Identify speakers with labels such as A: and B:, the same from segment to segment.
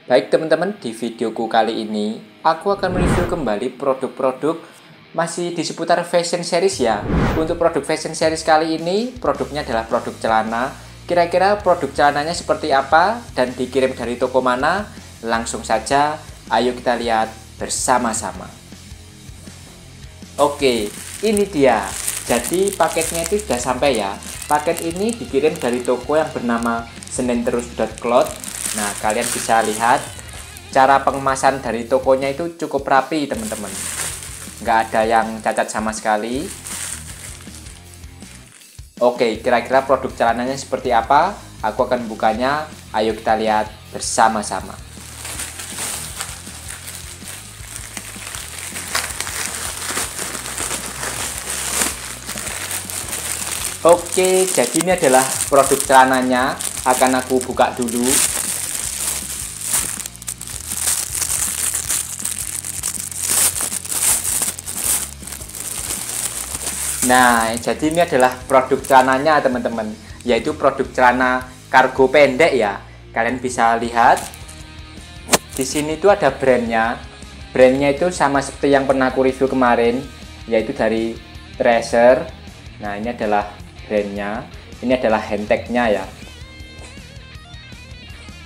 A: Baik teman-teman, di videoku kali ini aku akan mereview kembali produk-produk masih di seputar fashion series ya. Untuk produk fashion series kali ini, produknya adalah produk celana. Kira-kira produk celananya seperti apa dan dikirim dari toko mana? Langsung saja, ayo kita lihat bersama-sama. Oke, ini dia. Jadi paketnya itu sudah sampai ya. Paket ini dikirim dari toko yang bernama seninterus.cloth. Nah, kalian bisa lihat cara pengemasan dari tokonya itu cukup rapi teman-teman. Nggak ada yang cacat sama sekali. Oke, kira-kira produk celananya seperti apa? Aku akan bukanya. Ayo kita lihat bersama-sama. Oke, jadi ini adalah produk celananya. Akan aku buka dulu. Nah, jadi ini adalah produk celananya teman-teman, yaitu produk celana kargo pendek ya. Kalian bisa lihat di sini tuh ada brandnya. Brandnya itu sama seperti yang pernah aku review kemarin, yaitu dari Treasure. Nah, ini adalah brandnya. Ini adalah handtagnya ya.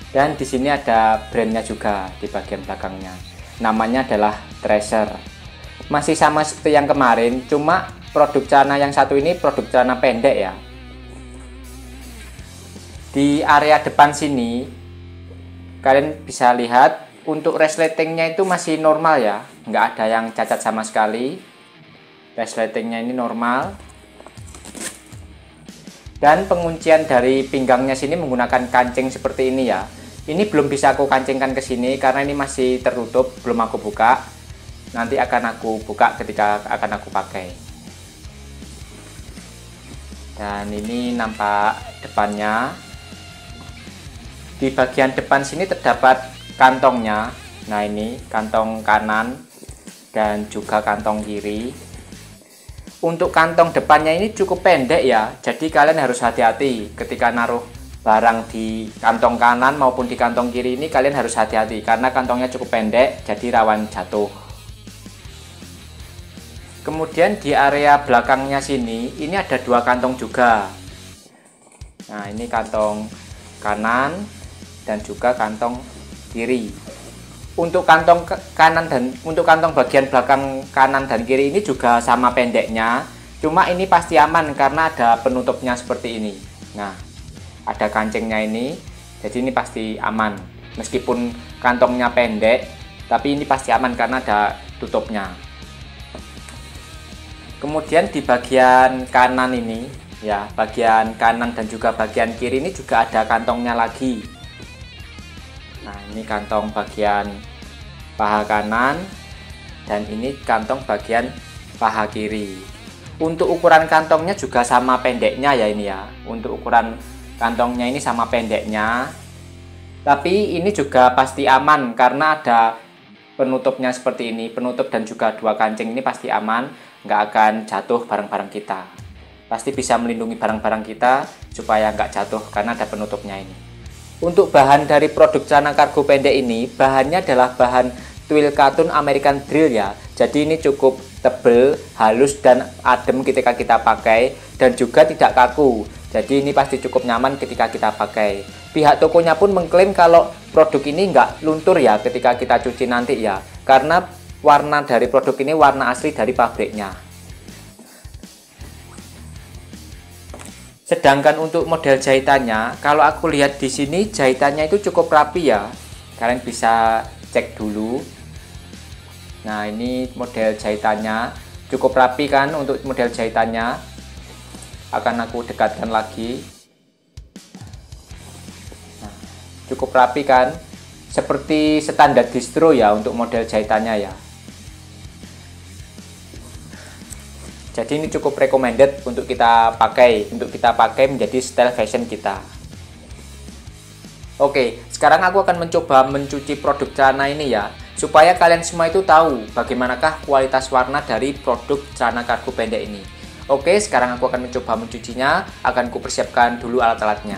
A: Dan di sini ada brandnya juga di bagian belakangnya. Namanya adalah Treasure. Masih sama seperti yang kemarin, cuma produk celana yang satu ini produk celana pendek ya. Di area depan sini kalian bisa lihat untuk resletingnya itu masih normal ya, nggak ada yang cacat sama sekali. Resletingnya ini normal. Dan penguncian dari pinggangnya sini menggunakan kancing seperti ini ya. Ini belum bisa aku kancingkan ke sini karena ini masih tertutup, belum aku buka. Nanti akan aku buka ketika akan aku pakai. Dan ini nampak depannya. Di bagian depan sini terdapat kantongnya. Nah, ini kantong kanan dan juga kantong kiri. Untuk kantong depannya ini cukup pendek ya. Jadi kalian harus hati-hati ketika naruh barang di kantong kanan maupun di kantong kiri ini, kalian harus hati-hati karena kantongnya cukup pendek, jadi rawan jatuh. Kemudian di area belakangnya sini, ini ada dua kantong juga. Nah, ini kantong kanan dan juga kantong kiri. Untuk kantong kanan dan untuk kantong bagian belakang kanan dan kiri ini juga sama pendeknya. Cuma ini pasti aman karena ada penutupnya seperti ini. Nah, ada kancingnya ini, jadi ini pasti aman. Meskipun kantongnya pendek, tapi ini pasti aman karena ada tutupnya. Kemudian di bagian kanan ini ya, bagian kanan dan juga bagian kiri ini juga ada kantongnya lagi. Nah, ini kantong bagian paha kanan dan ini kantong bagian paha kiri. Untuk ukuran kantongnya juga sama pendeknya ya ini ya. Untuk ukuran kantongnya ini sama pendeknya. Tapi ini juga pasti aman karena ada penutupnya seperti ini. Penutup dan juga dua kancing ini pasti aman, nggak akan jatuh barang-barang kita. Pasti bisa melindungi barang-barang kita supaya nggak jatuh karena ada penutupnya ini. Untuk bahan dari produk celana kargo pendek ini, bahannya adalah bahan twill cotton American Drill ya. Jadi ini cukup tebal, halus dan adem ketika kita pakai dan juga tidak kaku. Jadi ini pasti cukup nyaman ketika kita pakai. Pihak tokonya pun mengklaim kalau produk ini nggak luntur ya ketika kita cuci nanti ya. Karena warna dari produk ini warna asli dari pabriknya. Sedangkan untuk model jahitannya, kalau aku lihat di sini jahitannya itu cukup rapi ya. Kalian bisa cek dulu. Nah, ini model jahitannya cukup rapi kan untuk model jahitannya. Akan aku dekatkan lagi. Nah, cukup rapi kan, seperti standar distro ya untuk model jahitannya ya. Jadi ini cukup recommended untuk kita pakai menjadi style fashion kita. Oke, sekarang aku akan mencoba mencuci produk celana ini ya, supaya kalian semua itu tahu bagaimanakah kualitas warna dari produk celana kargo pendek ini. Oke, sekarang aku akan mencoba mencucinya, akan kupersiapkan dulu alat-alatnya.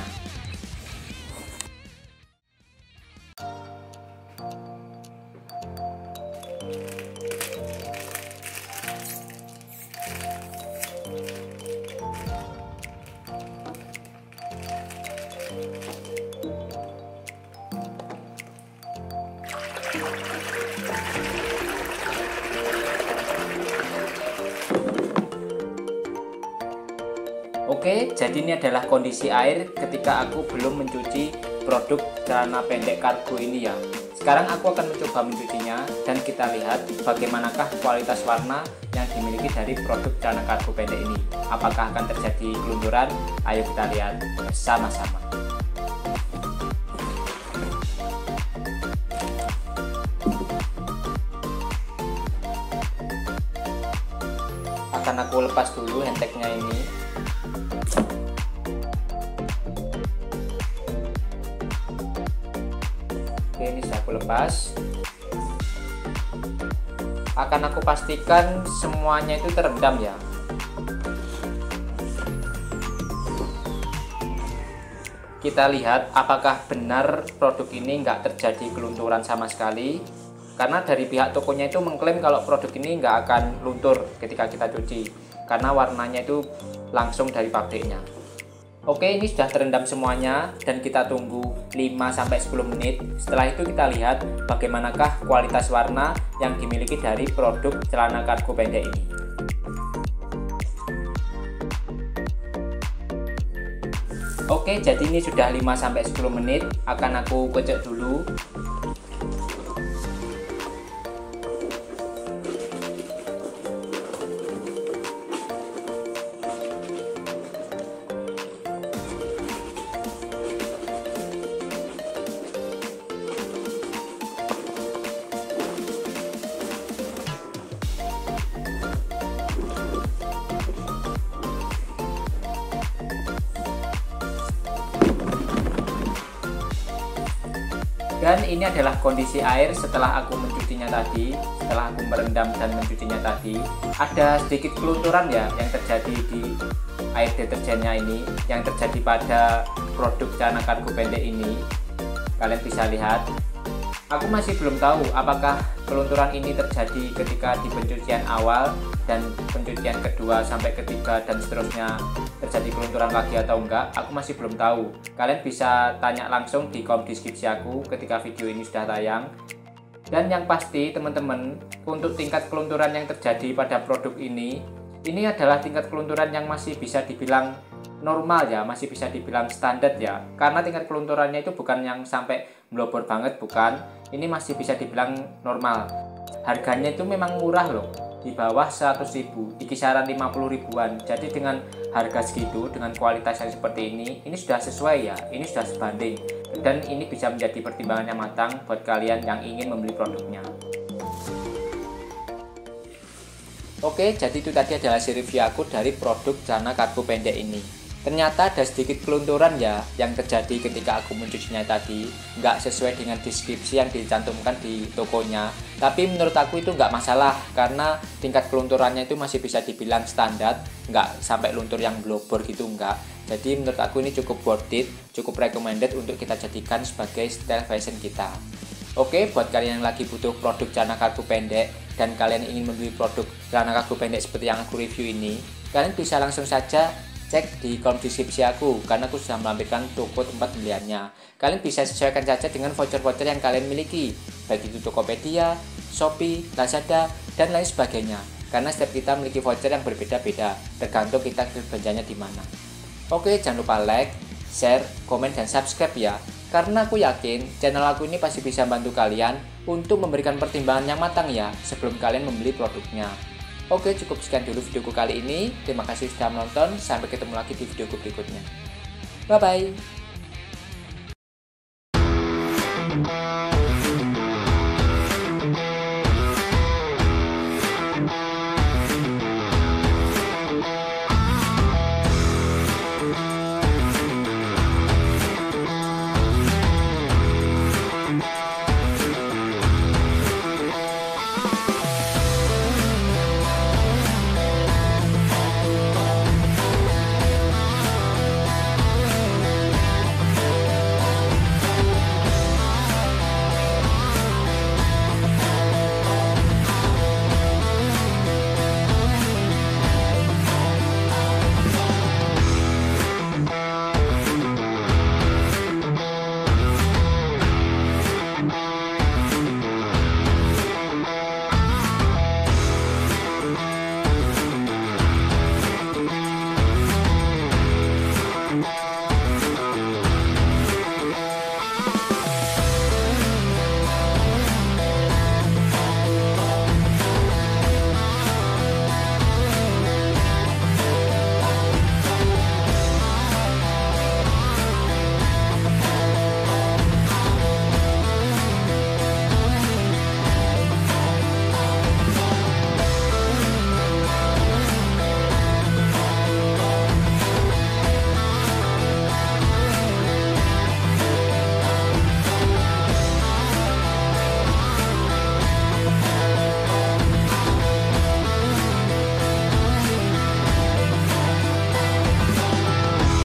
A: Oke, jadi ini adalah kondisi air ketika aku belum mencuci produk celana pendek kargo ini ya. Sekarang aku akan mencoba mencucinya dan kita lihat bagaimanakah kualitas warna yang dimiliki dari produk celana kargo pendek ini. Apakah akan terjadi kelunturan? Ayo kita lihat bersama-sama. Akan aku lepas dulu handtagnya ini. Oke, ini sudah aku lepas. Akan aku pastikan semuanya itu terendam ya. Kita lihat apakah benar produk ini nggak terjadi kelunturan sama sekali. Karena dari pihak tokonya itu mengklaim kalau produk ini nggak akan luntur ketika kita cuci, karena warnanya itu langsung dari pabriknya. Oke, ini sudah terendam semuanya dan kita tunggu 5-10 menit. Setelah itu kita lihat bagaimanakah kualitas warna yang dimiliki dari produk celana kargo pendek ini. Oke, jadi ini sudah 5-10 menit. Akan aku kocok dulu. Dan ini adalah kondisi air setelah aku mencucinya tadi. Setelah aku merendam dan mencucinya tadi, ada sedikit kelunturan ya yang terjadi di air deterjennya ini, yang terjadi pada produk celana kargo pendek ini. Kalian bisa lihat. Aku masih belum tahu apakah kelunturan ini terjadi ketika di pencucian awal dan pencucian kedua sampai ketiga dan seterusnya terjadi kelunturan lagi atau enggak. Aku masih belum tahu. Kalian bisa tanya langsung di kolom deskripsi aku ketika video ini sudah tayang. Dan yang pasti teman-teman, untuk tingkat kelunturan yang terjadi pada produk ini adalah tingkat kelunturan yang masih bisa dibilang normal ya, masih bisa dibilang standar ya. Karena tingkat kelunturannya itu bukan yang sampai melobor banget, bukan. Ini masih bisa dibilang normal. Harganya itu memang murah loh, di bawah 100.000, di kisaran 50 ribuan. Jadi dengan harga segitu, dengan kualitas yang seperti ini sudah sesuai ya, ini sudah sebanding. Dan ini bisa menjadi pertimbangan yang matang buat kalian yang ingin membeli produknya. Oke, jadi itu tadi adalah hasil review aku dari produk celana kargo pendek ini. Ternyata ada sedikit kelunturan ya yang terjadi ketika aku mencucinya tadi. Nggak sesuai dengan deskripsi yang dicantumkan di tokonya. Tapi menurut aku itu nggak masalah, karena tingkat kelunturannya itu masih bisa dibilang standar. Nggak sampai luntur yang blobor gitu, nggak. Jadi menurut aku ini cukup worth it, cukup recommended untuk kita jadikan sebagai style fashion kita. Oke, buat kalian yang lagi butuh produk celana kargo pendek dan kalian ingin membeli produk celana kargo pendek seperti yang aku review ini, kalian bisa langsung saja cek di kolom deskripsi aku, karena aku sudah melampirkan toko tempat pembeliannya. Kalian bisa sesuaikan saja dengan voucher-voucher yang kalian miliki, baik itu Tokopedia, Shopee, Lazada, dan lain sebagainya. Karena setiap kita memiliki voucher yang berbeda-beda, tergantung kita belanjanya di mana. Oke, jangan lupa like, share, komen, dan subscribe ya. Karena aku yakin channel aku ini pasti bisa bantu kalian untuk memberikan pertimbangan yang matang ya sebelum kalian membeli produknya. Oke, cukup sekian dulu videoku kali ini. Terima kasih sudah menonton. Sampai ketemu lagi di videoku berikutnya. Bye-bye.